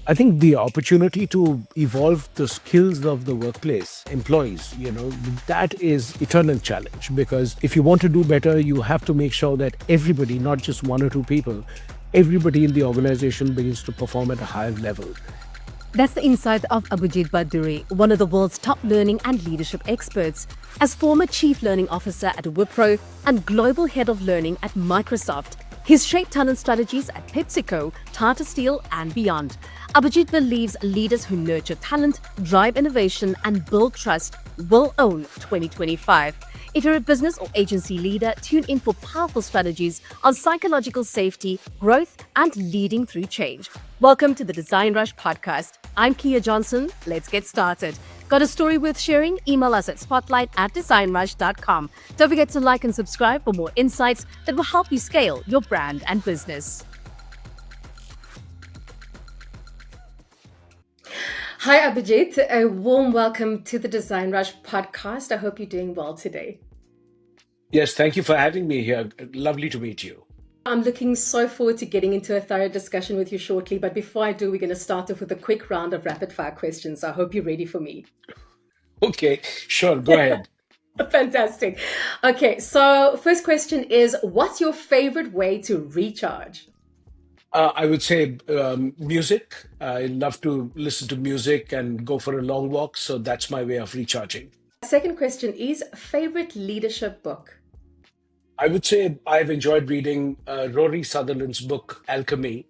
I think the opportunity to evolve the skills of the workplace employees, that is eternal challenge, because if you want to do better, you have to make sure that everybody, not just one or two people, everybody in the organization begins to perform at a higher level. That's the insight of Abhijit Bhaduri, one of the world's top learning and leadership experts. As former Chief Learning Officer at Wipro and Global Head of Learning at Microsoft, he's shaped talent strategies at PepsiCo, Tata Steel, and beyond. Abhijit believes leaders who nurture talent, drive innovation, and build trust will own 2025. If you're a business or agency leader, tune in for powerful strategies on psychological safety, growth, and leading through change. Welcome to the Design Rush Podcast. I'm Kia Johnson. Let's get started. Got a story worth sharing? Email us at spotlight@designrush.com. Don't forget to like and subscribe for more insights that will help you scale your brand and business. Hi, Abhijit. A warm welcome to the Design Rush Podcast. I hope you're doing well today. Yes, thank you for having me here. Lovely to meet you. I'm looking so forward to getting into a thorough discussion with you shortly. But before I do, we're going to start off with a quick round of rapid fire questions. I hope you're ready for me. Okay, sure, go ahead. Fantastic. Okay, so first question is, what's your favorite way to recharge? I would say music. I love to listen to music and go for a long walk. So that's my way of recharging. Second question is, favorite leadership book? I would say I've enjoyed reading Rory Sutherland's book Alchemy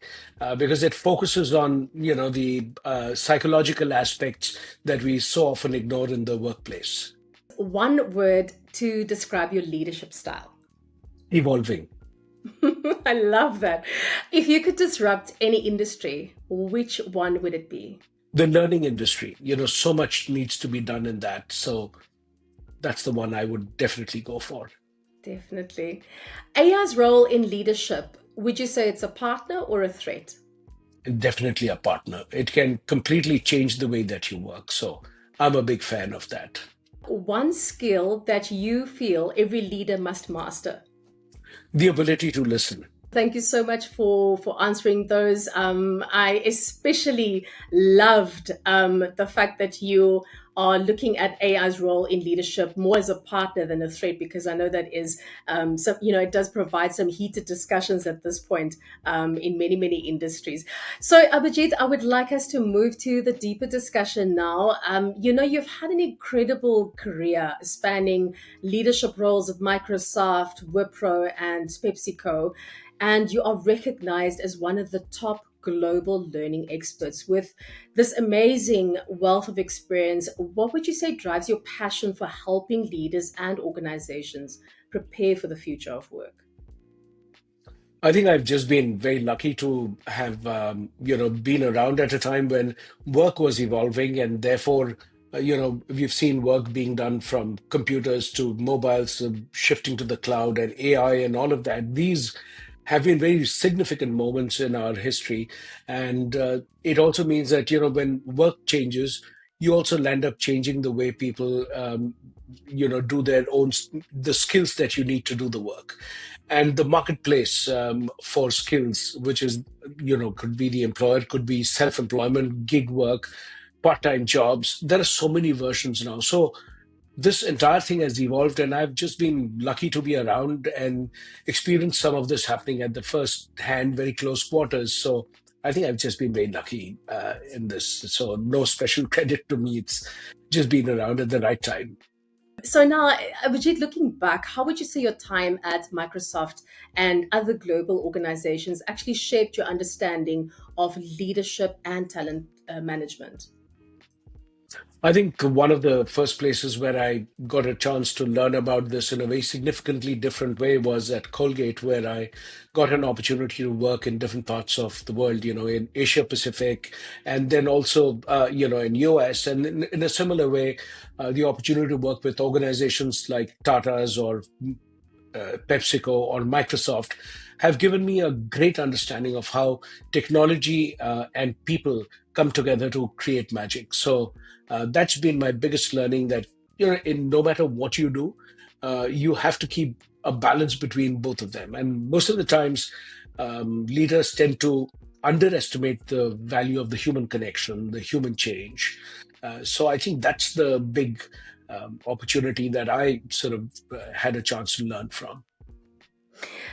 because it focuses on the psychological aspects that we so often ignore in the workplace. One word to describe your leadership style. Evolving. I love that. If you could disrupt any industry, which one would it be? The learning industry. So much needs to be done in that. So that's the one I would definitely go for. Definitely. AI's role in leadership, would you say it's a partner or a threat? Definitely a partner. It can completely change the way that you work. So I'm a big fan of that. One skill that you feel every leader must master? The ability to listen. Thank you so much for answering those. I especially loved the fact that you are looking at AI's role in leadership more as a partner than a threat, because I know that is it does provide some heated discussions at this point in many industries. So Abhijit, I would like us to move to the deeper discussion now. You've had an incredible career spanning leadership roles at Microsoft, Wipro, and PepsiCo. And you are recognized as one of the top global learning experts with this amazing wealth of experience. What would you say drives your passion for helping leaders and organizations prepare for the future of work? I think I've just been very lucky to have, been around at a time when work was evolving, and therefore, we've seen work being done from computers to mobiles, to shifting to the cloud and AI and all of that. These have been very significant moments in our history, and it also means that when work changes, you also end up changing the way people, do their own the skills that you need to do the work. And the marketplace for skills, which is, could be the employer, could be self-employment, gig work, part-time jobs. There are so many versions now. So this entire thing has evolved, and I've just been lucky to be around and experience some of this happening at the first hand, very close quarters. So I think I've just been very lucky in this. So no special credit to me. It's just been around at the right time. So now, Abhijit, looking back, how would you say your time at Microsoft and other global organizations actually shaped your understanding of leadership and talent management? I think one of the first places where I got a chance to learn about this in a very significantly different way was at Colgate, where I got an opportunity to work in different parts of the world, in Asia Pacific, and then also, in US. And in a similar way, the opportunity to work with organizations like Tata's or PepsiCo or Microsoft have given me a great understanding of how technology and people come together to create magic. So that's been my biggest learning, that in no matter what you do, you have to keep a balance between both of them. And most of the times, leaders tend to underestimate the value of the human connection, the human change. So I think that's the big opportunity that I sort of had a chance to learn from.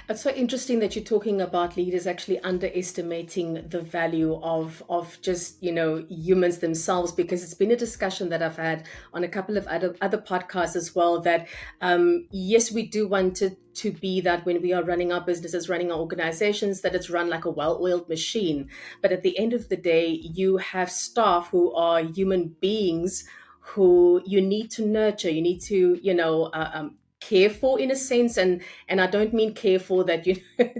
It's so interesting that you're talking about leaders actually underestimating the value of just, humans themselves, because it's been a discussion that I've had on a couple of other podcasts as well, that yes, we do want to be that when we are running our businesses, running our organizations, that it's run like a well-oiled machine. But at the end of the day, you have staff who are human beings who you need to nurture, you need to, care for, in a sense. And I don't mean care for that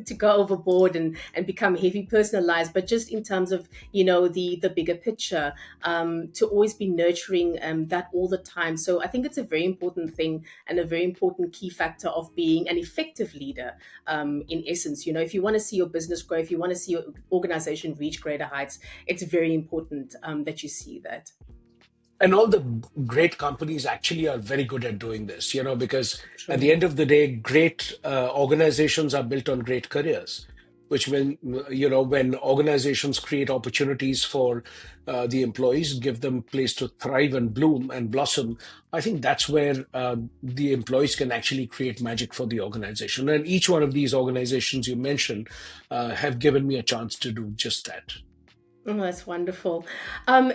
to go overboard and become heavy personalized, but just in terms of the bigger picture, to always be nurturing that all the time. So I think it's a very important thing and a very important key factor of being an effective leader. In essence, if you want to see your business grow, if you want to see your organization reach greater heights, it's very important that you see that. And all the great companies actually are very good at doing this, because at the True. end of the day, great organizations are built on great careers, which when organizations create opportunities for the employees, give them place to thrive and bloom and blossom, I think that's where the employees can actually create magic for the organization. And each one of these organizations you mentioned have given me a chance to do just that. Oh, that's wonderful.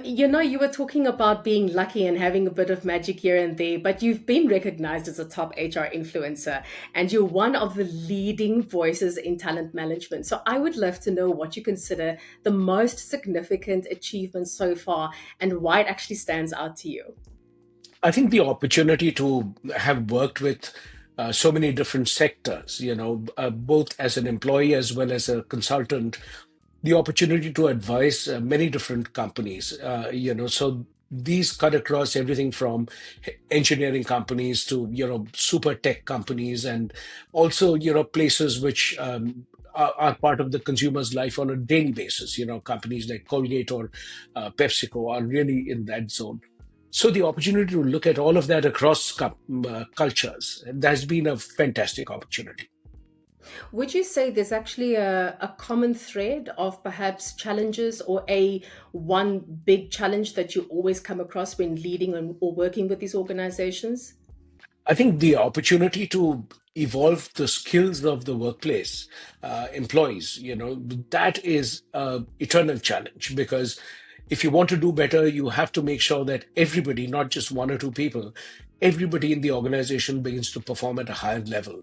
You were talking about being lucky and having a bit of magic here and there, but you've been recognized as a top HR influencer and you're one of the leading voices in talent management. So I would love to know what you consider the most significant achievement so far and why it actually stands out to you. I think the opportunity to have worked with so many different sectors, both as an employee as well as a consultant, the opportunity to advise many different companies, so these cut across everything from engineering companies to, super tech companies, and also, places which are part of the consumer's life on a daily basis. Companies like Colgate or PepsiCo are really in that zone. So the opportunity to look at all of that across cultures, that's been a fantastic opportunity. Would you say there's actually a common thread of perhaps challenges or a one big challenge that you always come across when leading or working with these organizations? I think the opportunity to evolve the skills of the workplace employees, that is an eternal challenge, because if you want to do better, you have to make sure that everybody, not just one or two people, everybody in the organization begins to perform at a higher level.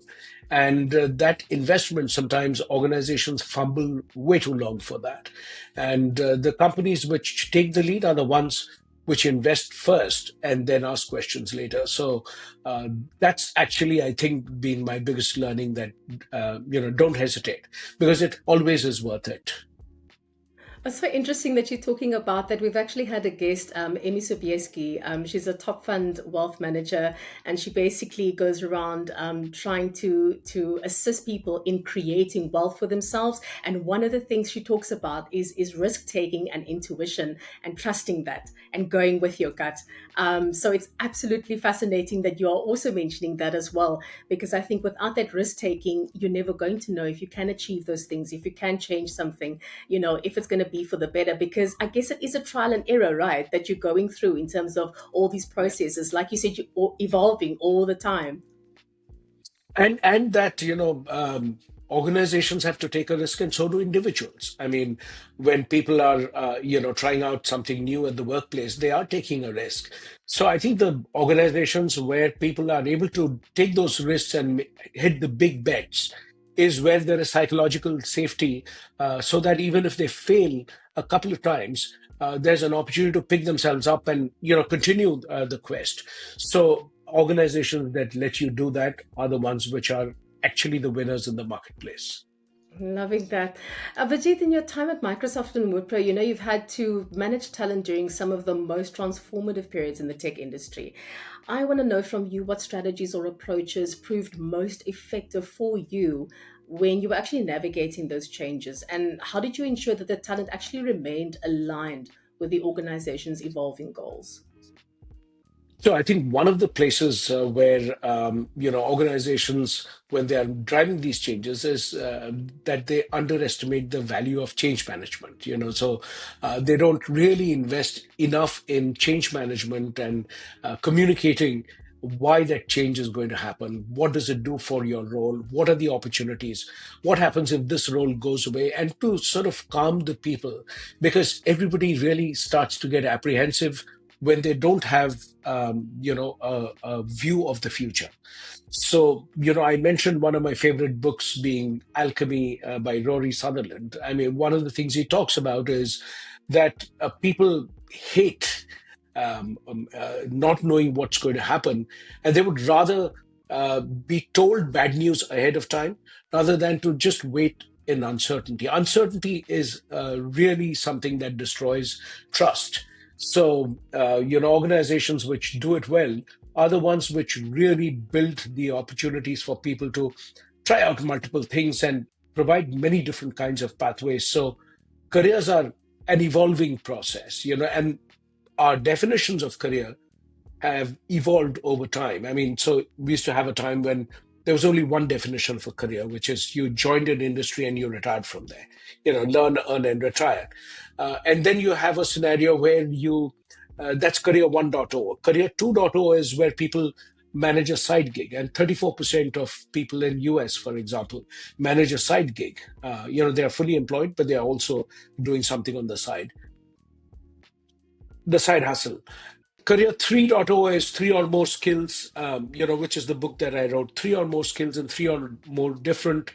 And that investment, sometimes organizations fumble way too long for that. And the companies which take the lead are the ones which invest first and then ask questions later. So that's actually, I think, been my biggest learning, that don't hesitate, because it always is worth it. It's so interesting that you're talking about that. We've actually had a guest, Amy Sobieski. She's a top fund wealth manager, and she basically goes around trying to assist people in creating wealth for themselves. And one of the things she talks about is risk taking and intuition and trusting that and going with your gut. So it's absolutely fascinating that you are also mentioning that as well, because I think without that risk taking, you're never going to know if you can achieve those things, if you can change something, if it's going to be for the better, because I guess it is a trial and error, right, that you're going through in terms of all these processes. Like you said, you're evolving all the time. And that, organizations have to take a risk, and so do individuals. I mean, when people are trying out something new at the workplace, they are taking a risk. So I think the organizations where people are able to take those risks and hit the big bets is where there is psychological safety, so that even if they fail a couple of times, there's an opportunity to pick themselves up and continue the quest. So organizations that let you do that are the ones which are actually the winners in the marketplace. Loving that. Vijit, in your time at Microsoft and Wipro, you've had to manage talent during some of the most transformative periods in the tech industry. I want to know from you what strategies or approaches proved most effective for you when you were actually navigating those changes, and how did you ensure that the talent actually remained aligned with the organization's evolving goals? So I think one of the places where organizations, when they are driving these changes, is that they underestimate the value of change management. So they don't really invest enough in change management and communicating why that change is going to happen. What does it do for your role? What are the opportunities? What happens if this role goes away? And to sort of calm the people, because everybody really starts to get apprehensive when they don't have a view of the future. So I mentioned one of my favorite books being Alchemy by Rory Sutherland. I mean, one of the things he talks about is that people hate not knowing what's going to happen, and they would rather be told bad news ahead of time rather than to just wait in uncertainty. Uncertainty is really something that destroys trust. So, organizations which do it well are the ones which really build the opportunities for people to try out multiple things and provide many different kinds of pathways. So, careers are an evolving process, and our definitions of career have evolved over time. I mean, so we used to have a time when there was only one definition for career, which is you joined an industry and you retired from there. Learn, earn, and retire. And then you have a scenario where that's career 1.0. Career 2.0 is where people manage a side gig, and 34% of people in US, for example, manage a side gig. They are fully employed, but they are also doing something on the side, the side hustle. Career 3.0 is three or more skills, which is the book that I wrote, three or more skills in three or more different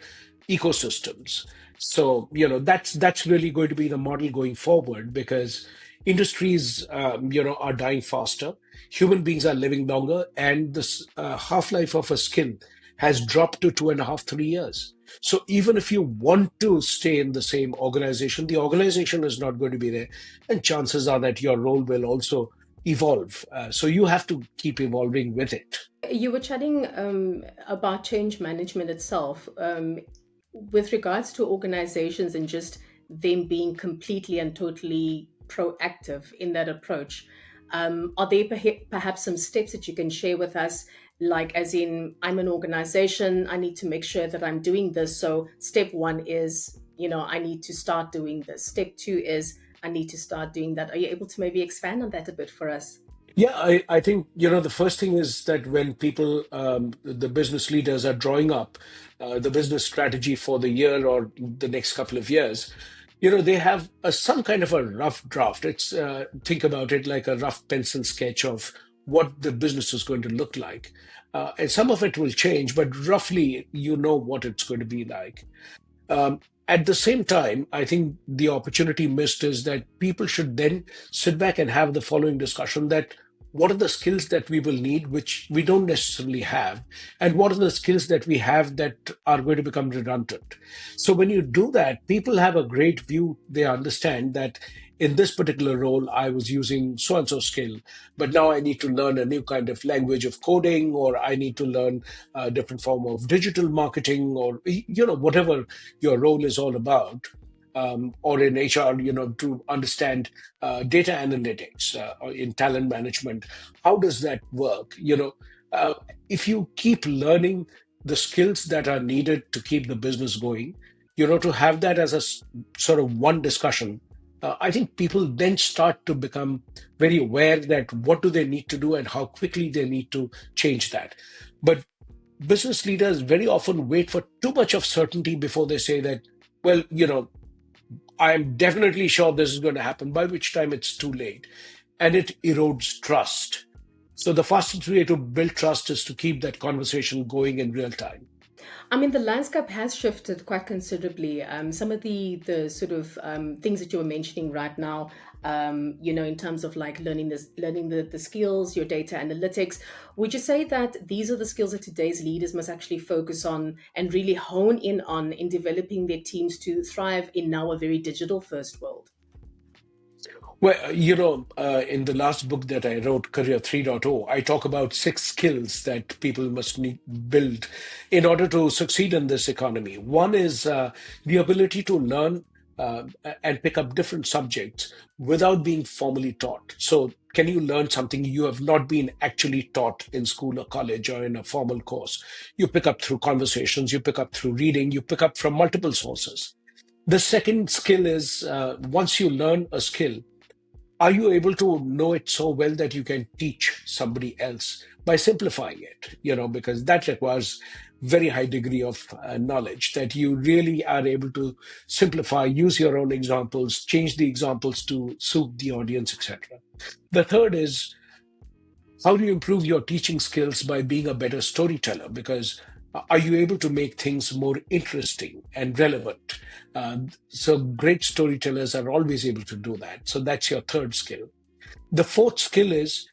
ecosystems. So, that's really going to be the model going forward, because industries, are dying faster. Human beings are living longer, and this half-life of a skill has dropped to 2.5, 3 years. So even if you want to stay in the same organization, the organization is not going to be there, and chances are that your role will also evolve. So you have to keep evolving with it. You were chatting about change management itself. With regards to organizations and just them being completely and totally proactive in that approach, are there perhaps some steps that you can share with us? Like, as in, I'm an organization, I need to make sure that I'm doing this. So, step one is, I need to start doing this. Step two is, I need to start doing that. Are you able to maybe expand on that a bit for us? Yeah, I think, the first thing is that when people, the business leaders are drawing up the business strategy for the year or the next couple of years, they have some kind of a rough draft. It's think about it like a rough pencil sketch of what the business is going to look like. And some of it will change, but roughly you know what it's going to be like. At the same time, I think the opportunity missed is that people should then sit back and have the following discussion: that what are the skills that we will need, which we don't necessarily have, and what are the skills that we have that are going to become redundant. So when you do that, people have a great view. They understand that in this particular role, I was using so and so skill, but now I need to learn a new kind of language of coding, or I need to learn a different form of digital marketing, or whatever your role is all about. Or in HR, to understand data analytics, or in talent management. How does that work? If you keep learning the skills that are needed to keep the business going, to have that as a sort of one discussion, I think people then start to become very aware that what do they need to do and how quickly they need to change that. But business leaders very often wait for too much of certainty before they say that, well, I'm definitely sure this is going to happen, by which time it's too late. And it erodes trust. So the fastest way to build trust is to keep that conversation going in real time. I mean, the landscape has shifted quite considerably. Some of the sort of things that you were mentioning right now, in terms of like learning the skills, your data analytics. Would you say that these are the skills that today's leaders must actually focus on and really hone in on in developing their teams to thrive in now a very digital first world? Well, in the last book that I wrote, Career 3.0, I talk about 6 skills that people must need build in order to succeed in this economy. One is the ability to learn and pick up different subjects without being formally taught. So can you learn something you have not been actually taught in school or college or in a formal course? You pick up through conversations, you pick up through reading, you pick up from multiple sources. The second skill is once you learn a skill, are you able to know it so well that you can teach somebody else by simplifying it? Because that requires very high degree of knowledge, that you really are able to simplify, use your own examples, change the examples to suit the audience, etc. The third is, how do you improve your teaching skills by being a better storyteller? Because are you able to make things more interesting and relevant? So great storytellers are always able to do that. So that's your third skill. The fourth skill is,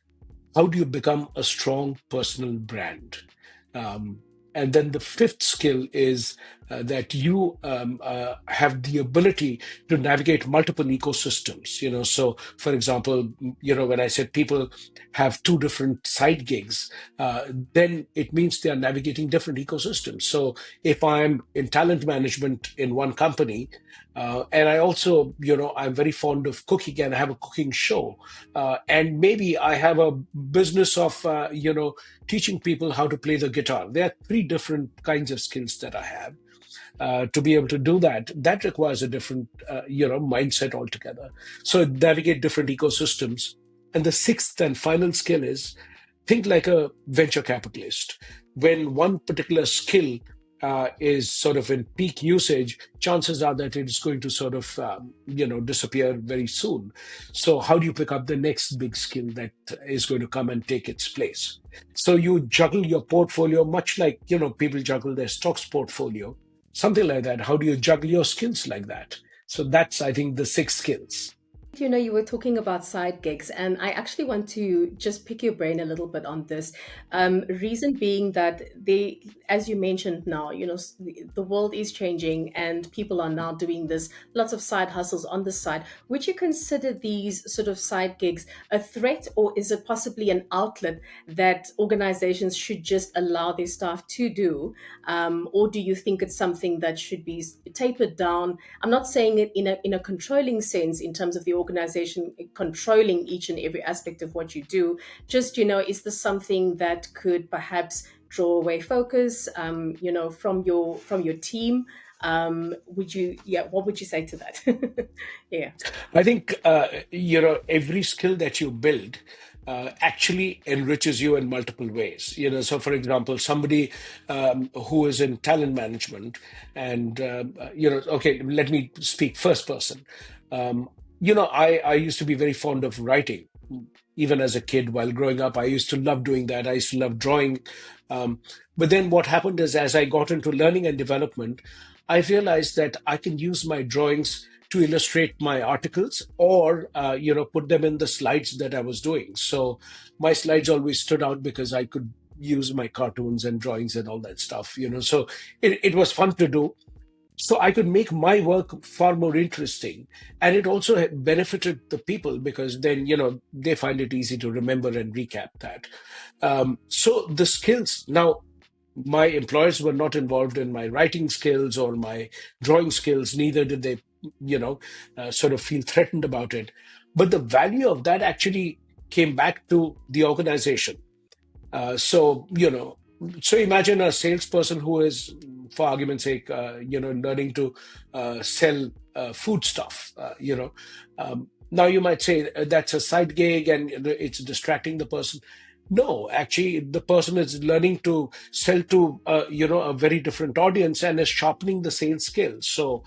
how do you become a strong personal brand? Um, and then the fifth skill is that you have the ability to navigate multiple ecosystems. So for example, when I said people have two different side gigs, then it means they are navigating different ecosystems. So if I'm in talent management in one company, and I also, I'm very fond of cooking and I have a cooking show. And maybe I have a business of, teaching people how to play the guitar. There are three different kinds of skills that I have. To be able to do that, that requires a different, mindset altogether. So navigate different ecosystems. And the sixth and final skill is, think like a venture capitalist. When one particular skill is sort of in peak usage, chances are that it is going to sort of, disappear very soon. So how do you pick up the next big skill that is going to come and take its place? So you juggle your portfolio much like, people juggle their stocks portfolio, something like that. How do you juggle your skills like that? So that's, I think, the six skills. You were talking about side gigs, and I actually want to just pick your brain a little bit on this. Reason being that as you mentioned now, the world is changing and people are now doing this, lots of side hustles on the side. Would you consider these sort of side gigs a threat, or is it possibly an outlet that organizations should just allow their staff to do? Or do you think it's something that should be tapered down? I'm not saying it in a controlling sense in terms of the organization controlling each and every aspect of what you do. Just, is this something that could perhaps draw away focus, from your team? What would you say to that? Yeah. I think, every skill that you build actually enriches you in multiple ways. So for example, somebody who is in talent management and, okay, let me speak first person. I used to be very fond of writing. Even as a kid, while growing up, I used to love doing that. I used to love drawing. But then what happened is, as I got into learning and development, I realized that I can use my drawings to illustrate my articles or, put them in the slides that I was doing. So my slides always stood out because I could use my cartoons and drawings and all that stuff. So it was fun to do. So I could make my work far more interesting, and it also benefited the people because then they find it easy to remember and recap that. So the skills now, my employers were not involved in my writing skills or my drawing skills, neither did they sort of feel threatened about it, but the value of that actually came back to the organization. So imagine a salesperson who is, for argument's sake, learning to sell food stuff. Now you might say that's a side gig and it's distracting the person. No, actually, the person is learning to sell to a very different audience and is sharpening the sales skills. So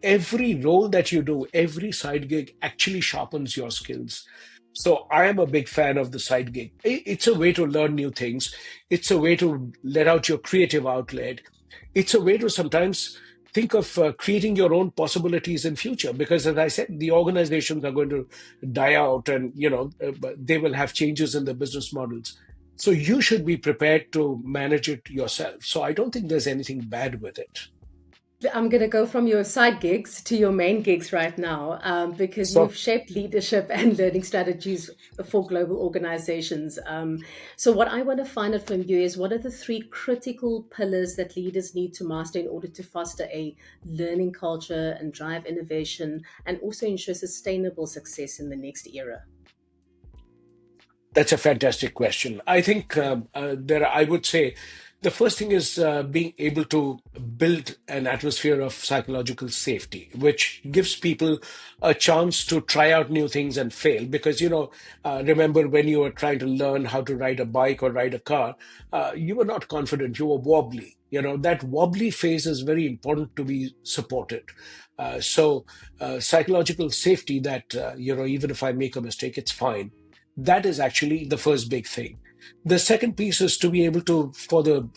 every role that you do, every side gig actually sharpens your skills. So I am a big fan of the side gig. It's a way to learn new things. It's a way to let out your creative outlet. It's a way to sometimes think of creating your own possibilities in future. Because as I said, the organizations are going to die out, and they will have changes in the business models. So you should be prepared to manage it yourself. So I don't think there's anything bad with it. I'm going to go from your side gigs to your main gigs right now, because So you've shaped leadership and learning strategies for global organizations. So, what I want to find out from you is, what are the three critical pillars that leaders need to master in order to foster a learning culture and drive innovation and also ensure sustainable success in the next era? That's a fantastic question. I think I would say the first thing is being able to build an atmosphere of psychological safety, which gives people a chance to try out new things and fail. Because, remember when you were trying to learn how to ride a bike or ride a car, you were not confident, you were wobbly. That wobbly phase is very important to be supported. Psychological safety that, even if I make a mistake, it's fine. That is actually the first big thing. The second piece is to be able to, for the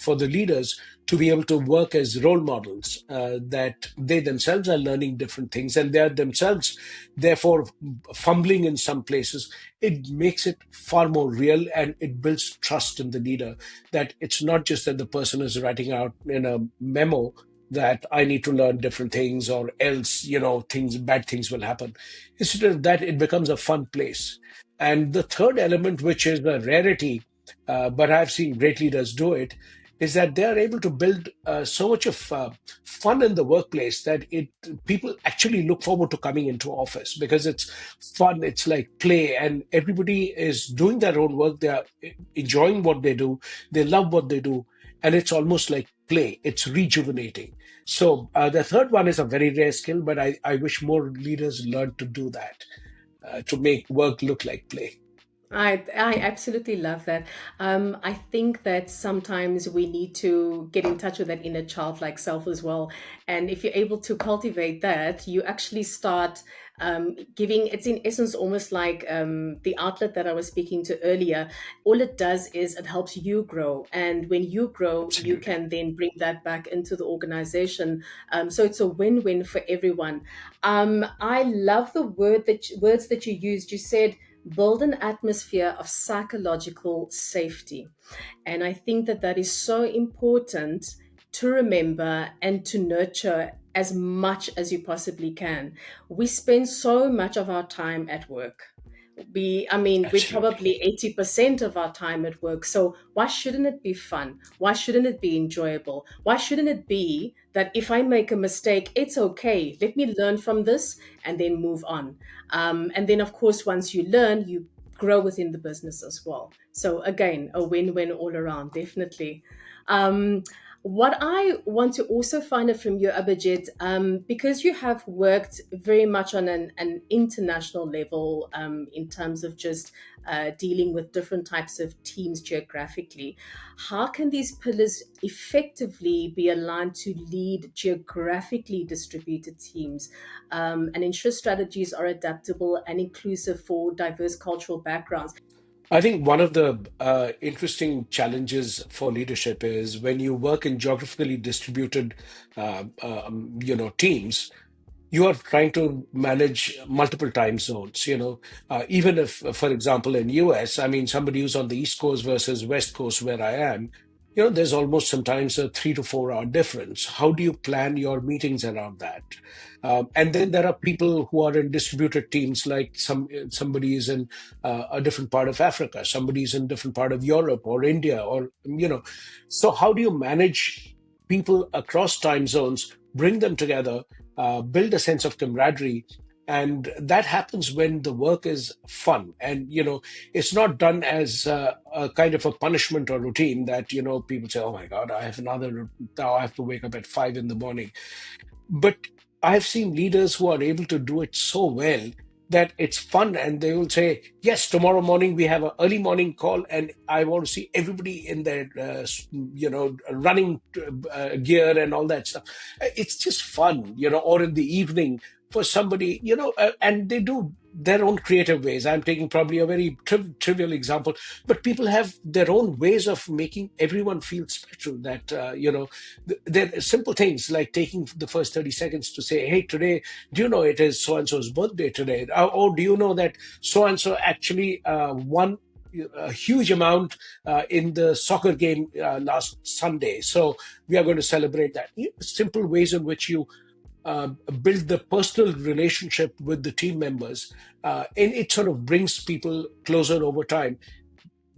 leaders, to be able to work as role models, that they themselves are learning different things and they are themselves therefore fumbling in some places. It makes it far more real, and it builds trust in the leader, that it's not just that the person is writing out in a memo that I need to learn different things, or else, bad things will happen. Instead of that, it becomes a fun place. And the third element, which is a rarity, but I've seen great leaders do it, is that they are able to build so much of fun in the workplace that it people actually look forward to coming into office, because it's fun, it's like play, and everybody is doing their own work. They are enjoying what they do, they love what they do, and it's almost like play. It's rejuvenating. So the third one is a very rare skill, but I wish more leaders learn to do that, to make work look like play. I absolutely love that. I think that sometimes we need to get in touch with that inner childlike self as well. And if you're able to cultivate that, you actually start giving, it's in essence almost like the outlet that I was speaking to earlier. All it does is it helps you grow. And when you grow, you Absolutely. can then bring that back into the organization. So it's a win win for everyone. I love the words that you used. You said, build an atmosphere of psychological safety. And I think that that is so important to remember and to nurture as much as you possibly can. We spend so much of our time at work. We're Absolutely. probably 80% of our time at work. So why shouldn't it be fun? Why shouldn't it be enjoyable? Why shouldn't it be that if I make a mistake, it's okay. Let me learn from this and then move on. And then, of course, once you learn, you grow within the business as well. So again, a win-win all around, definitely. Um, what I want to also find out from you, Abhijit, because you have worked very much on an international level in terms of just dealing with different types of teams geographically, how can these pillars effectively be aligned to lead geographically distributed teams and ensure strategies are adaptable and inclusive for diverse cultural backgrounds? I think one of the interesting challenges for leadership is when you work in geographically distributed, teams. You are trying to manage multiple time zones. Even if, for example, in US, I mean, somebody who's on the East Coast versus West Coast, where I am, there's almost sometimes a 3 to 4 hour difference. How do you plan your meetings around that? And then there are people who are in distributed teams, like somebody is in a different part of Africa, somebody is in a different part of Europe or India, or so how do you manage people across time zones, bring them together, build a sense of camaraderie? And that happens when the work is fun, and it's not done as a kind of a punishment or routine that people say, oh my god, I have another, now I have to wake up at 5 in the morning. But I've seen leaders who are able to do it so well that it's fun, and they will say, yes, tomorrow morning we have an early morning call, and I want to see everybody in their running gear and all that stuff. It's just fun, or in the evening for somebody, and they do their own creative ways. I'm taking probably a very trivial example, but people have their own ways of making everyone feel special. That they're simple things like taking the first 30 seconds to say, hey, today, do you know it is so and so's birthday today? Or do you know that so and so actually won a huge amount in the soccer game last Sunday? So we are going to celebrate that. Simple ways in which you build the personal relationship with the team members, and it sort of brings people closer over time.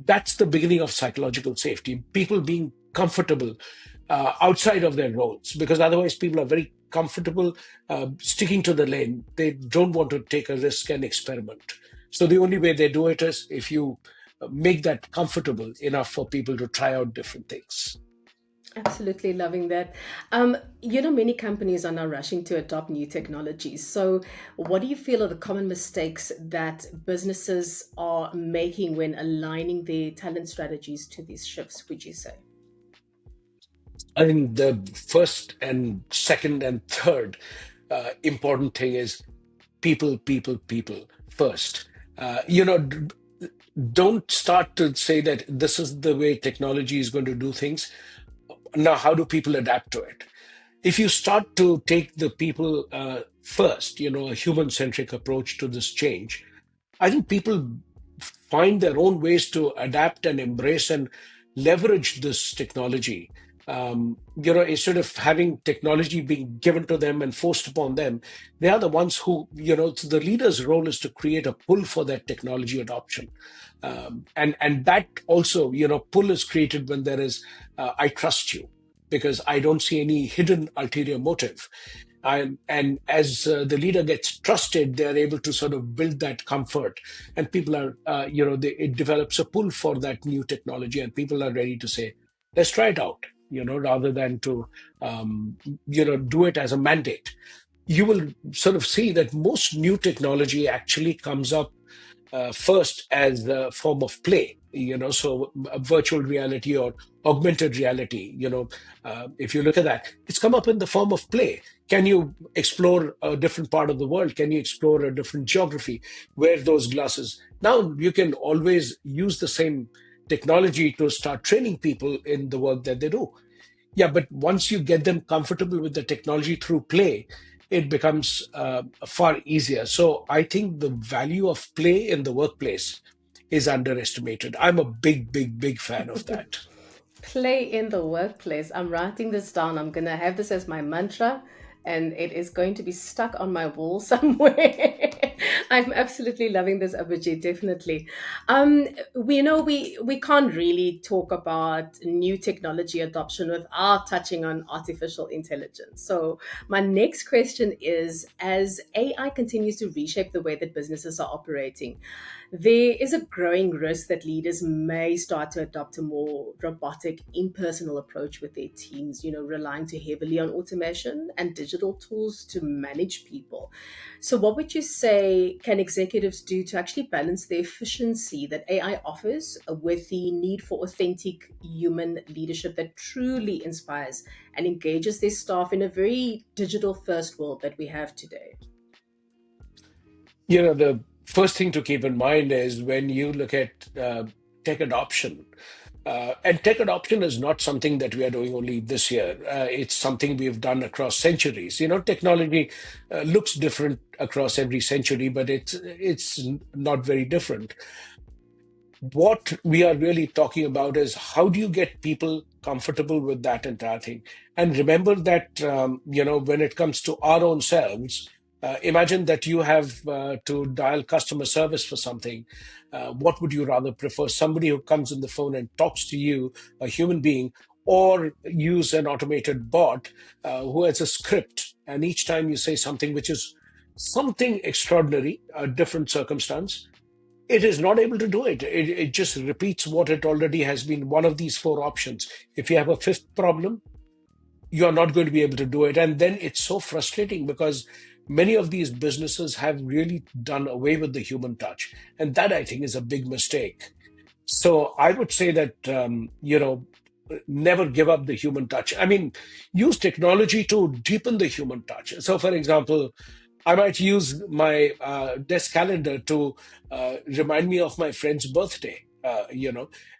That's the beginning of psychological safety. People being comfortable outside of their roles, because otherwise people are very comfortable sticking to the lane. They don't want to take a risk and experiment. So the only way they do it is if you make that comfortable enough for people to try out different things. Absolutely loving that. Many companies are now rushing to adopt new technologies. So, what do you feel are the common mistakes that businesses are making when aligning their talent strategies to these shifts, would you say? I think the first and second and third important thing is people, people, people first. Don't start to say that this is the way technology is going to do things. Now, how do people adapt to it? If you start to take the people first, a human centric approach to this change, I think people find their own ways to adapt and embrace and leverage this technology. Instead of having technology being given to them and forced upon them, they are the ones who, so the leader's role is to create a pull for that technology adoption. And that also, pull is created when there is, I trust you, because I don't see any hidden ulterior motive. And as the leader gets trusted, they are able to sort of build that comfort, and people are, it develops a pull for that new technology, and people are ready to say, let's try it out, rather than to, do it as a mandate. You will sort of see that most new technology actually comes up first as a form of play, so virtual reality or augmented reality, if you look at that, it's come up in the form of play. Can you explore a different part of the world? Can you explore a different geography? Wear those glasses. Now you can always use the same technology to start training people in the work that they do. Yeah, but once you get them comfortable with the technology through play, it becomes far easier. So I think the value of play in the workplace is underestimated. I'm a big, big, big fan of that. Play in the workplace. I'm writing this down. I'm going to have this as my mantra, and it is going to be stuck on my wall somewhere. I'm absolutely loving this, Abhijit, definitely. We can't really talk about new technology adoption without touching on artificial intelligence. So my next question is, as AI continues to reshape the way that businesses are operating, there is a growing risk that leaders may start to adopt a more robotic, impersonal approach with their teams, relying too heavily on automation and digital tools to manage people. So, what would you say can executives do to actually balance the efficiency that AI offers with the need for authentic human leadership that truly inspires and engages their staff in a very digital first world that we have today? The first thing to keep in mind is when you look at tech adoption, and tech adoption is not something that we are doing only this year. It's something we've done across centuries. Technology looks different across every century, but it's not very different. What we are really talking about is how do you get people comfortable with that entire thing? And remember that, when it comes to our own selves, imagine that you have to dial customer service for something. What would you rather prefer? Somebody who comes on the phone and talks to you, a human being, or use an automated bot who has a script. And each time you say something which is something extraordinary, a different circumstance, it is not able to do it. It just repeats what it already has been, one of these four options. If you have a fifth problem, you're not going to be able to do it. And then it's so frustrating because many of these businesses have really done away with the human touch. And that, I think, is a big mistake. So I would say that, never give up the human touch. I mean, use technology to deepen the human touch. So, for example, I might use my desk calendar to remind me of my friend's birthday,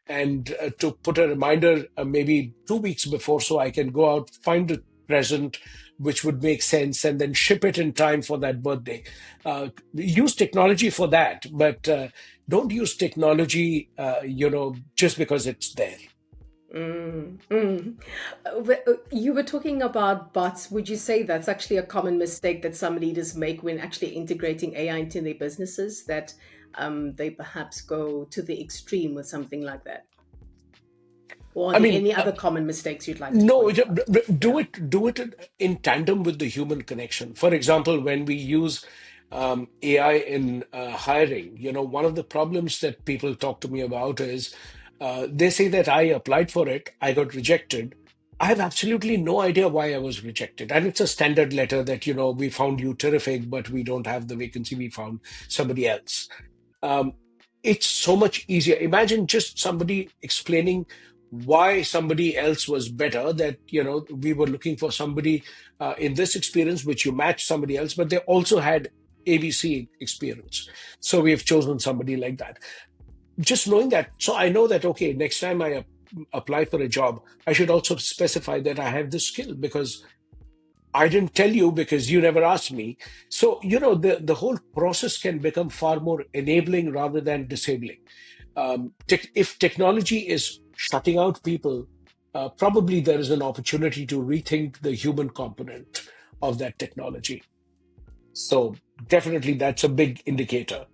and to put a reminder maybe 2 weeks before so I can go out, find a present which would make sense, and then ship it in time for that birthday. Use technology for that, but don't use technology, just because it's there. Mm, mm. You were talking about bots. Would you say that's actually a common mistake that some leaders make when actually integrating AI into their businesses, that they perhaps go to the extreme with something like that? Or are I there mean, any other common mistakes you'd like to no, point out? do Yeah. it in tandem with the human connection. For example, when we use AI in hiring. One of the problems that people talk to me about is they say that I applied for it, I got rejected. I have absolutely no idea why I was rejected. And it's a standard letter that, we found you terrific, but we don't have the vacancy. We found somebody else. um, it's so much easier. Imagine just somebody explaining why somebody else was better, that we were looking for somebody in this experience which you match somebody else, but they also had ABC experience, so we have chosen somebody like that. Just knowing that, so I know that, okay, next time I apply for a job, I should also specify that I have this skill, because I didn't tell you because you never asked me. So, the whole process can become far more enabling rather than disabling. If technology is shutting out people, probably there is an opportunity to rethink the human component of that technology. So, definitely that's a big indicator.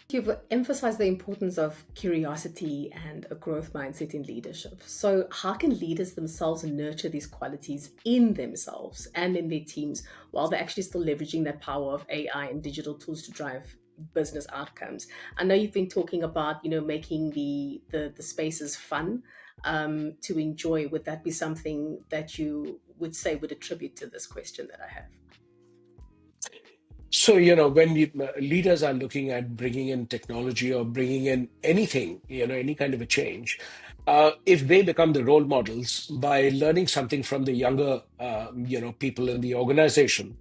You've emphasized the importance of curiosity and a growth mindset in leadership. So, how can leaders themselves nurture these qualities in themselves and in their teams while they're actually still leveraging that power of AI and digital tools to drive business outcomes? I know you've been talking about, making the spaces fun to enjoy. Would that be something that you would say would attribute to this question that I have? So, when leaders are looking at bringing in technology or bringing in anything, any kind of a change, if they become the role models by learning something from the younger, people in the organization,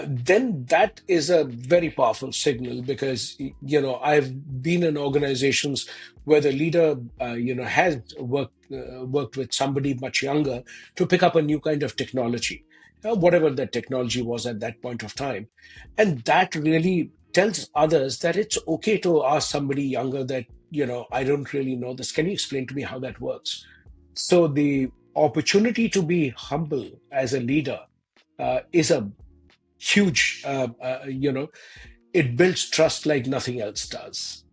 then that is a very powerful signal, because I've been in organizations where the leader has worked with somebody much younger to pick up a new kind of technology, whatever that technology was at that point of time, and that really tells others that it's okay to ask somebody younger that, I don't really know this, can you explain to me how that works? So the opportunity to be humble as a leader is a huge, it builds trust like nothing else does.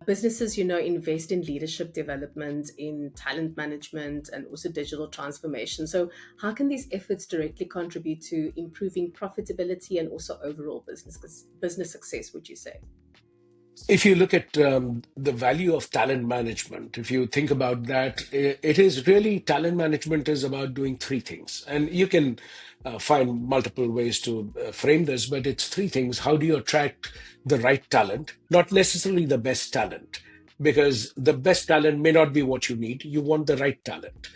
Businesses, invest in leadership development, in talent management, and also digital transformation. So, how can these efforts directly contribute to improving profitability and also overall business success? Would you say? If you look at the value of talent management, if you think about that, it is really, talent management is about doing three things. And you can find multiple ways to frame this, but it's three things. How do you attract the right talent? Not necessarily the best talent, because the best talent may not be what you need. You want the right talent.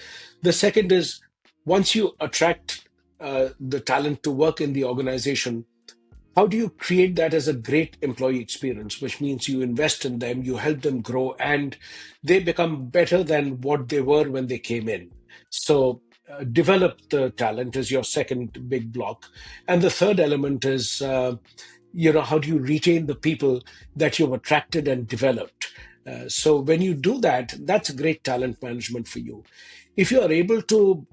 The second is, once you attract the talent to work in the organization, how do you create that as a great employee experience, which means you invest in them, you help them grow, and they become better than what they were when they came in? So, develop the talent is your second big block. And the third element is, how do you retain the people that you've attracted and developed? So, when you do that, that's great talent management for you. If you are able to,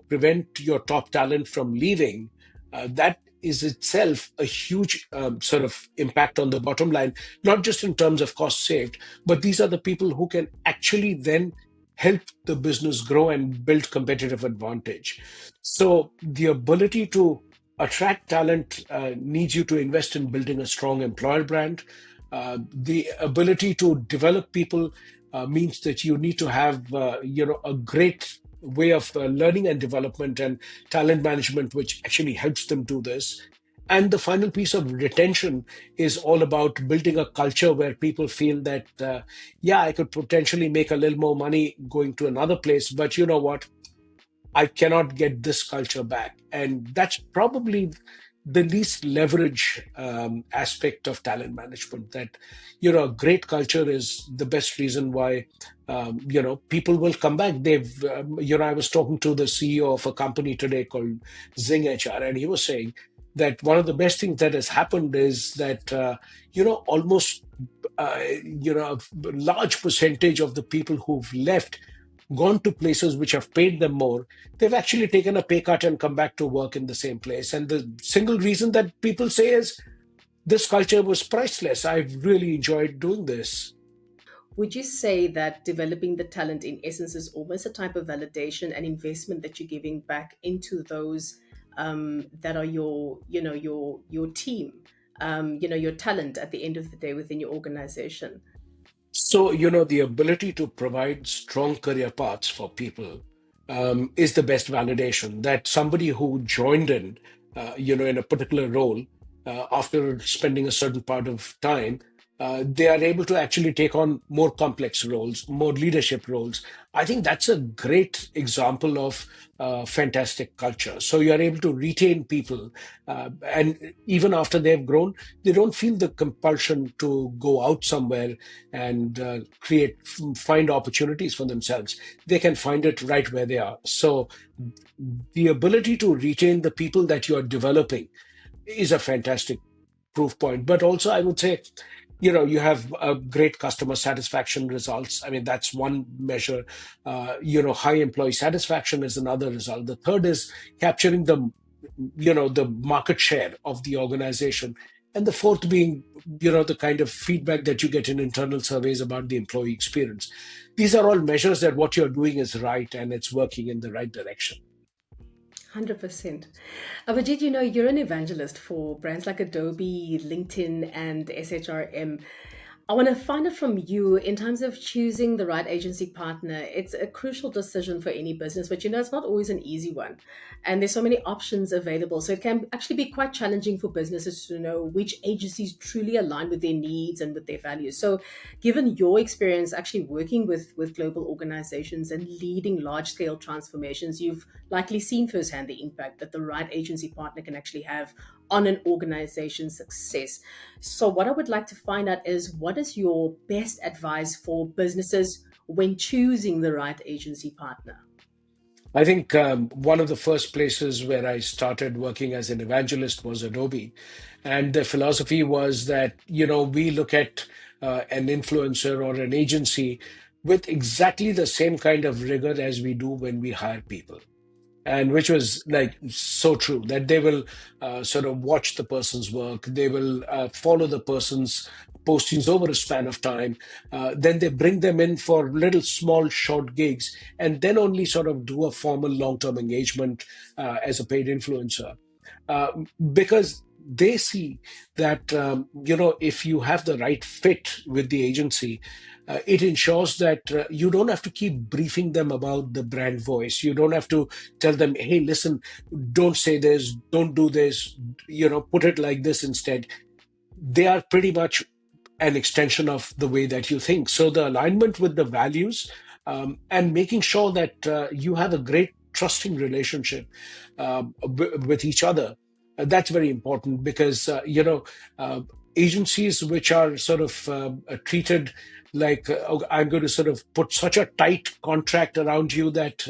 prevent your top talent from leaving, that is itself a huge sort of impact on the bottom line, not just in terms of cost saved, but these are the people who can actually then help the business grow and build competitive advantage. So the ability to attract talent needs you to invest in building a strong employer brand. The ability to develop people means that you need to have, a great way of learning and development and talent management, which actually helps them do this. And the final piece of retention is all about building a culture where people feel that, yeah, I could potentially make a little more money going to another place, but you know what? I cannot get this culture back. And that's probably the least leverage aspect of talent management. That, a great culture is the best reason why, people will come back. I was talking to the CEO of a company today called Zing HR, and he was saying that one of the best things that has happened is that, almost, a large percentage of the people who've left, gone to places which have paid them more, they've actually taken a pay cut and come back to work in the same place. And the single reason that people say is, this culture was priceless. I've really enjoyed doing this. Would you say that developing the talent in essence is almost a type of validation and investment that you're giving back into those that are your team? your talent at the end of the day within your organization. So, the ability to provide strong career paths for people is the best validation that somebody who joined in a particular role, after spending a certain part of time, they are able to actually take on more complex roles, more leadership roles. I think that's a great example of fantastic culture. So you are able to retain people, and even after they've grown, they don't feel the compulsion to go out somewhere and find opportunities for themselves. They can find it right where they are. So the ability to retain the people that you are developing is a fantastic proof point. But also, I would say, you have great customer satisfaction results. I mean, that's one measure. High employee satisfaction is another result. The third is capturing the market share of the organization. And the fourth being, the kind of feedback that you get in internal surveys about the employee experience. These are all measures that what you're doing is right and it's working in the right direction. 100%. Abhijit, you're an evangelist for brands like Adobe, LinkedIn, and SHRM. I want to find out from you in terms of choosing the right agency partner. It's a crucial decision for any business, but it's not always an easy one. And there's so many options available. So it can actually be quite challenging for businesses to know which agencies truly align with their needs and with their values. So, given your experience actually working with global organizations and leading large scale transformations, you've likely seen firsthand the impact that the right agency partner can actually have on an organization's success. So, what I would like to find out is what is your best advice for businesses when choosing the right agency partner? I think one of the first places where I started working as an evangelist was Adobe. And the philosophy was that, we look at an influencer or an agency with exactly the same kind of rigor as we do when we hire people. And which was like so true that they will sort of watch the person's work, they will follow the person's postings over a span of time, then they bring them in for little small short gigs, and then only sort of do a formal long-term engagement as a paid influencer, uh, because they see that if you have the right fit with the agency, it ensures that you don't have to keep briefing them about the brand voice. You don't have to tell them, hey, listen, don't say this, don't do this, put it like this instead. They are pretty much an extension of the way that you think. So the alignment with the values, and making sure that you have a great trusting relationship with each other. That's very important because uh, agencies which are sort of treated like, oh, I'm going to sort of put such a tight contract around you that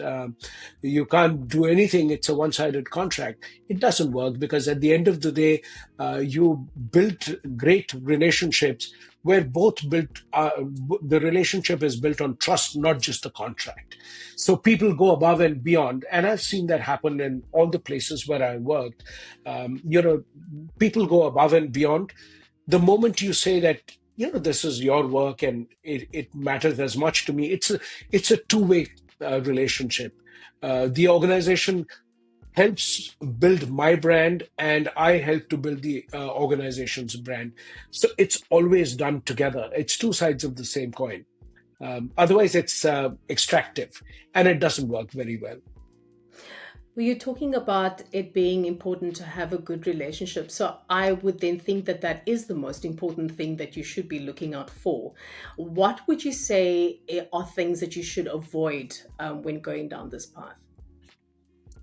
you can't do anything. It's a one-sided contract. It doesn't work because at the end of the day, you built great relationships where the relationship is built on trust, not just the contract. So people go above and beyond, and I've seen that happen in all the places where I worked. People go above and beyond. The moment you say that, this is your work and it matters as much to me, it's a two-way relationship. The organization helps build my brand and I help to build the organization's brand. So it's always done together. It's two sides of the same coin. Otherwise it's extractive and it doesn't work very well. Well, you're talking about it being important to have a good relationship. So I would then think that that is the most important thing that you should be looking out for. What would you say are things that you should avoid when going down this path?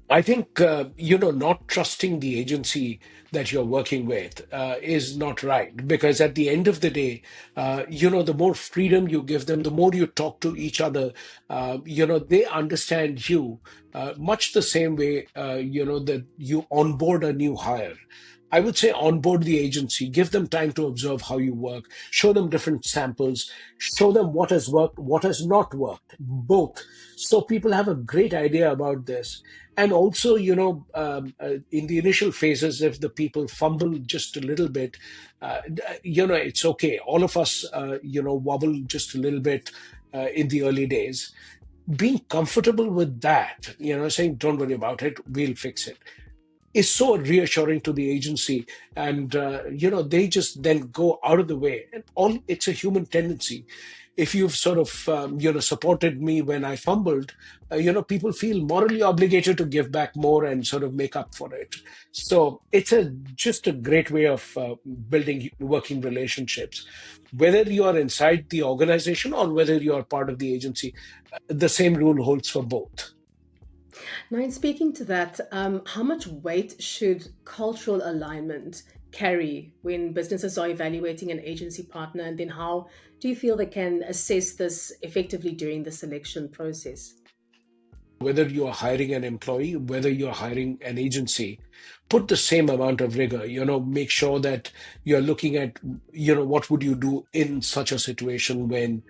I think, not trusting the agency that you're working with is not right because at the end of the day, the more freedom you give them, the more you talk to each other, they understand you much the same way, that you onboard a new hire. I would say onboard the agency, give them time to observe how you work, show them different samples, show them what has worked, what has not worked, both. So people have a great idea about this. And also, in the initial phases, if the people fumble just a little bit, it's okay. All of us, wobble just a little bit in the early days. Being comfortable with that, saying, don't worry about it, we'll fix it, is so reassuring to the agency. And they just then go out of the way, and all it's a human tendency. If you've sort of supported me when I fumbled, people feel morally obligated to give back more and sort of make up for it. So it's a just a great way of building working relationships, whether you are inside the organization or whether you are part of the agency. The same rule holds for both. Now, in speaking to that, how much weight should cultural alignment carry when businesses are evaluating an agency partner? And then how do you feel they can assess this effectively during the selection process? Whether you are hiring an employee, whether you're hiring an agency, put the same amount of rigor. Make sure that you're looking at, what would you do in such a situation when,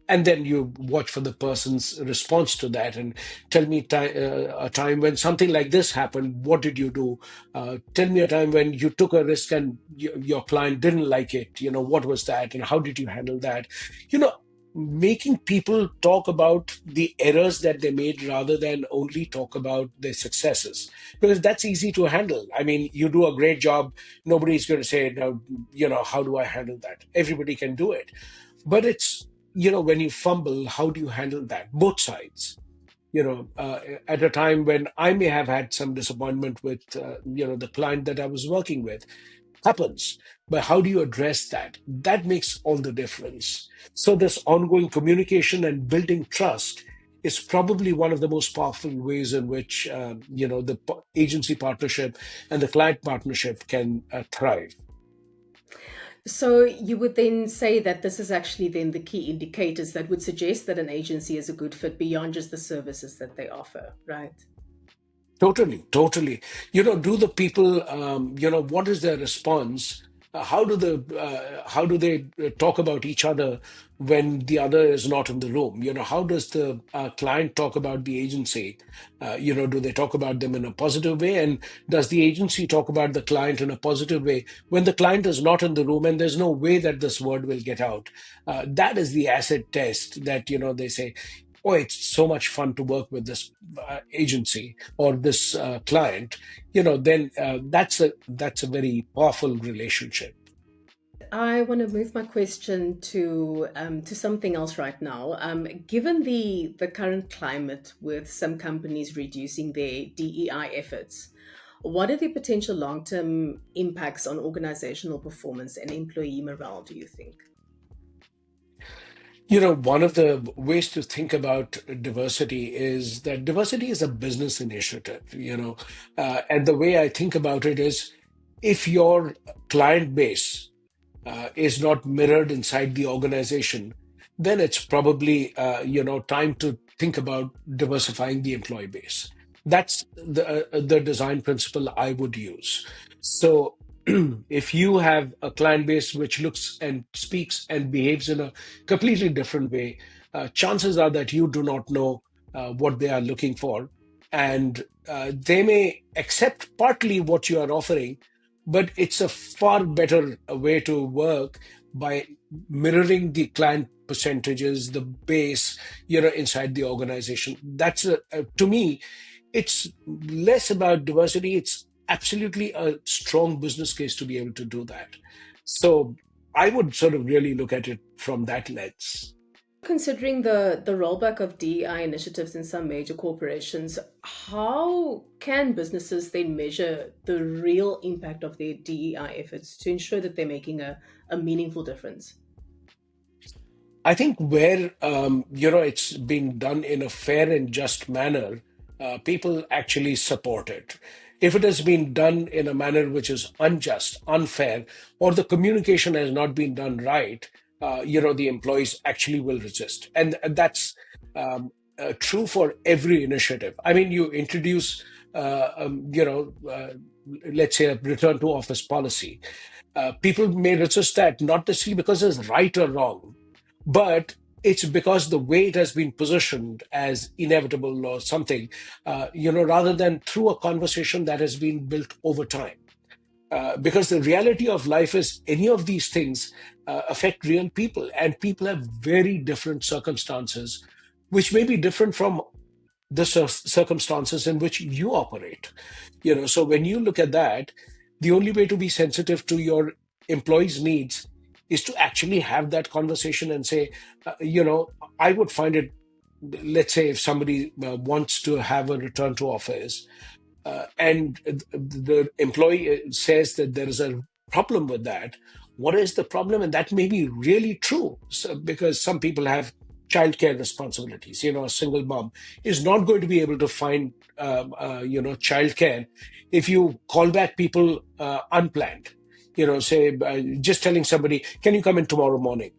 and then you watch for the person's response to that, and tell me a time when something like this happened. What did you do? Tell me a time when you took a risk and your client didn't like it. What was that, and how did you handle that? you know Making people talk about the errors that they made rather than only talk about their successes, because that's easy to handle. I mean, you do a great job, nobody's going to say, no, how do I handle that? Everybody can do it. But it's, when you fumble, how do you handle that? Both sides. At a time when I may have had some disappointment with, the client that I was working with, happens. But how do you address that? That makes all the difference. So this ongoing communication and building trust is probably one of the most powerful ways in which, the agency partnership and the client partnership can thrive. So you would then say that this is actually then the key indicators that would suggest that an agency is a good fit beyond just the services that they offer, right? Totally, totally. Do the people, what is their response? How do they talk about each other when the other is not in the room? How does the client talk about the agency? Do they talk about them in a positive way? And does the agency talk about the client in a positive way when the client is not in the room and there's no way that this word will get out? That is the acid test that, they say, oh, it's so much fun to work with this agency or this client. Then that's a very powerful relationship. I want to move my question to something else right now. Given the current climate with some companies reducing their DEI efforts, what are the potential long term impacts on organizational performance and employee morale? Do you think? One of the ways to think about diversity is that diversity is a business initiative. And the way I think about it is, if your client base is not mirrored inside the organization, then it's probably time to think about diversifying the employee base. That's the design principle I would use. So if you have a client base which looks and speaks and behaves in a completely different way, chances are that you do not know what they are looking for, and they may accept partly what you are offering, but it's a far better way to work by mirroring the client percentages, the base, inside the organization. To me, it's less about diversity. It's absolutely a strong business case to be able to do that. So I would sort of really look at it from that lens. Considering the rollback of DEI initiatives in some major corporations, how can businesses then measure the real impact of their DEI efforts to ensure that they're making a meaningful difference? I think where it's being done in a fair and just manner, people actually support it. If it has been done in a manner which is unjust, unfair, or the communication has not been done right, the employees actually will resist, and that's true for every initiative. I mean, you introduce, let's say, a return to office policy. People may resist that, not necessarily because it's right or wrong, but it's because the way it has been positioned as inevitable or something, rather than through a conversation that has been built over time. Because the reality of life is, any of these things affect real people, and people have very different circumstances, which may be different from the circumstances in which you operate. So when you look at that, the only way to be sensitive to your employees' needs is to actually have that conversation and say, I would find it, let's say if somebody wants to have a return to office, and the employee says that there is a problem with that. What is the problem? And that may be really true, because some people have childcare responsibilities. A single mom is not going to be able to find, childcare if you call back people unplanned. Say, just telling somebody, can you come in tomorrow morning?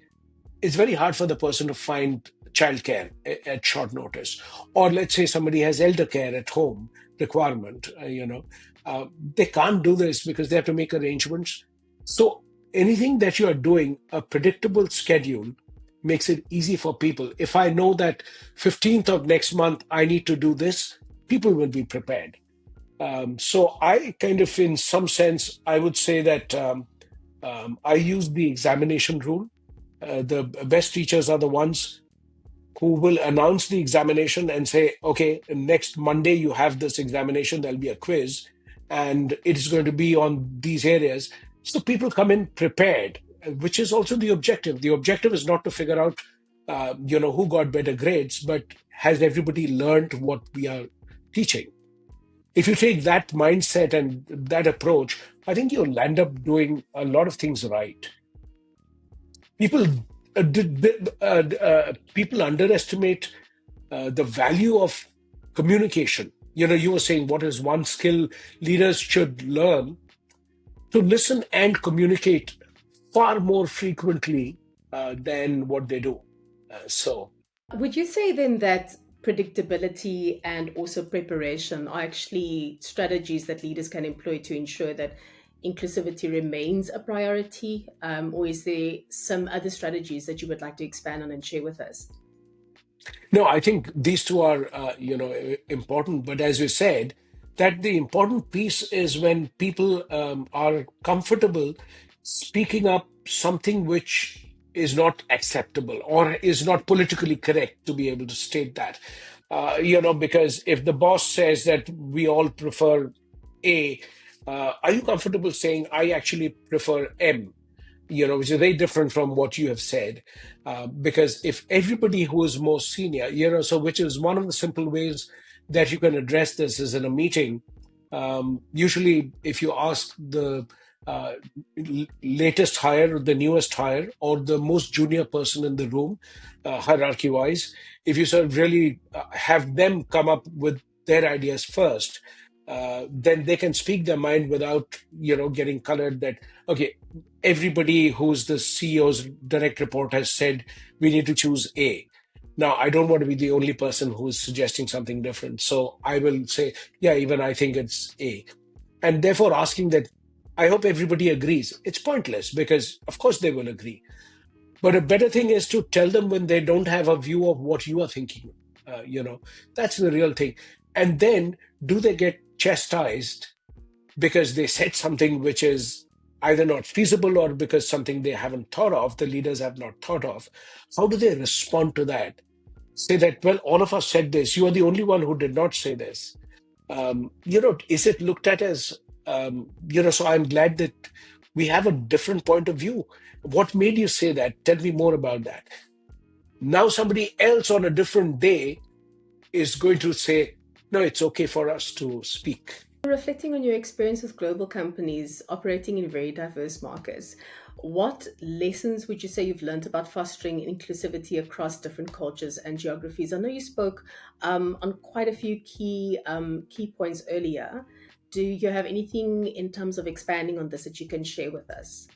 It's very hard for the person to find childcare at short notice. Or let's say somebody has elder care at home requirement, they can't do this because they have to make arrangements. So anything that you are doing, a predictable schedule makes it easy for people. If I know that 15th of next month, I need to do this, people will be prepared. So I kind of, in some sense, I would say that I use the examination rule. The best teachers are the ones who will announce the examination and say, okay, next Monday you have this examination, there'll be a quiz, and it is going to be on these areas. So people come in prepared, which is also the objective. The objective is not to figure out, who got better grades, but has everybody learned what we are teaching? If you take that mindset and that approach, I think you'll end up doing a lot of things right. People people underestimate the value of communication. You were saying, what is one skill leaders should learn? To listen and communicate far more frequently than what they do. So, Would you say then that predictability and also preparation are actually strategies that leaders can employ to ensure that inclusivity remains a priority? Or is there some other strategies that you would like to expand on and share with us? no, I think these two are, important. But as you said, that the important piece is when people are comfortable speaking up something which is not acceptable or is not politically correct, to be able to state that. Because if the boss says that we all prefer A, are you comfortable saying I actually prefer M? Which is very different from what you have said. Because if everybody who is more senior, so which is one of the simple ways that you can address this is in a meeting. Usually, if you ask the uh, latest hire, the newest hire, or the most junior person in the room, hierarchy wise, if you sort of really have them come up with their ideas first, then they can speak their mind without, getting colored that, okay, everybody who's the CEO's direct report has said we need to choose A. Now, I don't want to be the only person who's suggesting something different. So I will say, yeah, even I think it's A. And therefore asking that, I hope everybody agrees. It's pointless because, of course, they will agree. But a better thing is to tell them when they don't have a view of what you are thinking. That's the real thing. And then, do they get chastised because they said something which is either not feasible or because something they haven't thought of, the leaders have not thought of? How do they respond to that? Say that, well, all of us said this. You are the only one who did not say this. Is it looked at as, so I'm glad that we have a different point of view. What made you say that? Tell me more about that. Now, somebody else on a different day is going to say, no, it's okay for us to speak. Reflecting on your experience with global companies operating in very diverse markets, what lessons would you say you've learned about fostering inclusivity across different cultures and geographies? I know you spoke on quite a few key points earlier. Do you have anything in terms of expanding on this that you can share with us?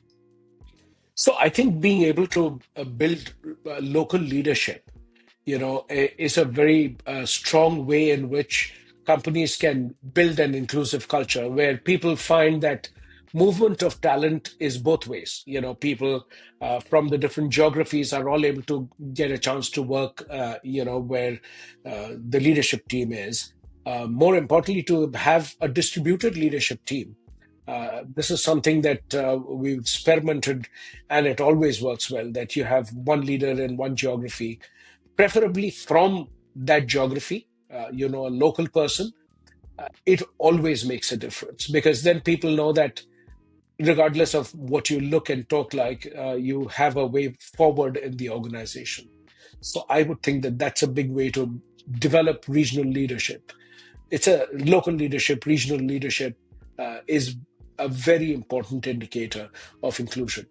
So I think being able to build local leadership, is a very strong way in which companies can build an inclusive culture where people find that movement of talent is both ways. People from the different geographies are all able to get a chance to work, where the leadership team is. More importantly, to have a distributed leadership team. This is something that we've experimented, and it always works well, that you have one leader in one geography, preferably from that geography. a local person, it always makes a difference, because then people know that regardless of what you look and talk like, you have a way forward in the organization. So I would think that that's a big way to develop regional leadership. It's a local leadership, regional leadership is a very important indicator of inclusion.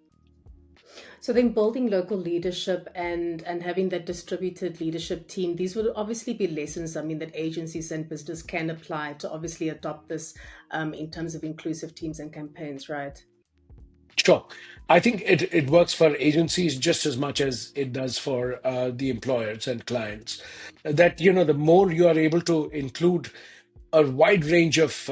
So then building local leadership and having that distributed leadership team, these would obviously be lessons, I mean, that agencies and business can apply to obviously adopt this in terms of inclusive teams and campaigns, right? Sure. I think it works for agencies just as much as it does for the employers and clients. That, the more you are able to include a wide range of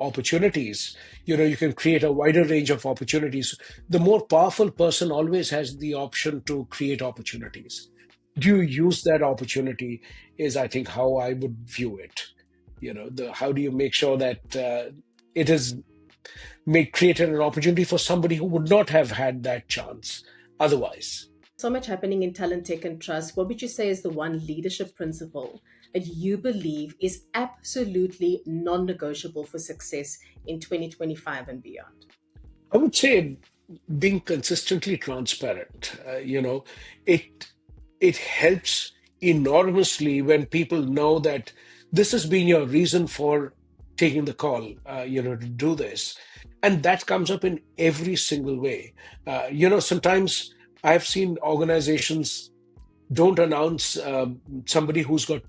opportunities, you can create a wider range of opportunities. The more powerful person always has the option to create opportunities. Do you use that opportunity is, I think, how I would view it. How do you make sure that it is created an opportunity for somebody who would not have had that chance otherwise. So much happening in talent, tech, and trust. What would you say is the one leadership principle that you believe is absolutely non-negotiable for success in 2025 and beyond? I would say being consistently transparent. It helps enormously when people know that this has been your reason for taking the call, to do this. And that comes up in every single way. Sometimes I've seen organizations don't announce somebody who's got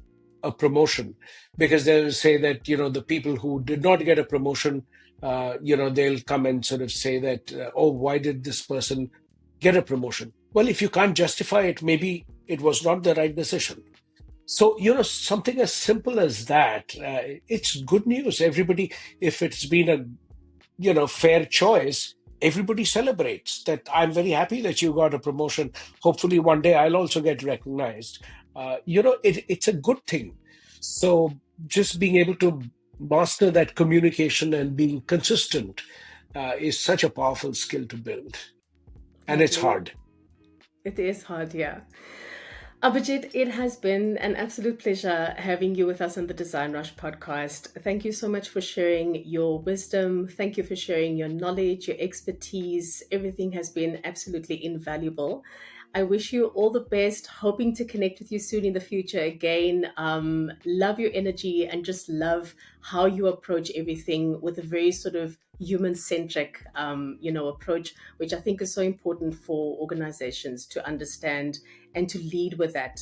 a promotion, because they'll say that, the people who did not get a promotion, they'll come and sort of say that, oh, why did this person get a promotion? Well, if you can't justify it, maybe it was not the right decision. So, something as simple as that, it's good news. Everybody, if it's been a, fair choice, everybody celebrates that. I'm very happy that you got a promotion. Hopefully one day I'll also get recognized. It's a good thing. So just being able to master that communication and being consistent is such a powerful skill to build. And it's hard. It is hard, yeah. Abhijit, it has been an absolute pleasure having you with us on the Design Rush podcast. Thank you so much for sharing your wisdom. Thank you for sharing your knowledge, your expertise. Everything has been absolutely invaluable. I wish you all the best, hoping to connect with you soon in the future again. Love your energy and just love how you approach everything with a very sort of human-centric, approach, which I think is so important for organizations to understand and to lead with that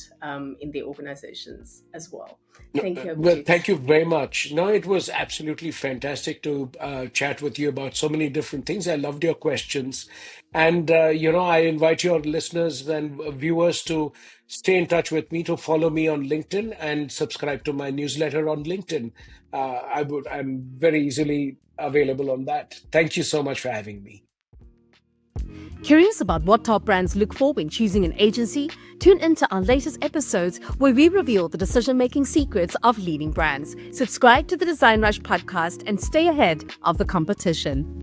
in their organizations as well. Thank you, Abhijit. Well, thank you very much. No, it was absolutely fantastic to chat with you about so many different things. I loved your questions. And, I invite your listeners and viewers to stay in touch with me, to follow me on LinkedIn and subscribe to my newsletter on LinkedIn. I'm very easily available on that. Thank you so much for having me. Curious about what top brands look for when choosing an agency? Tune into our latest episodes where we reveal the decision-making secrets of leading brands. Subscribe to the Design Rush podcast and stay ahead of the competition.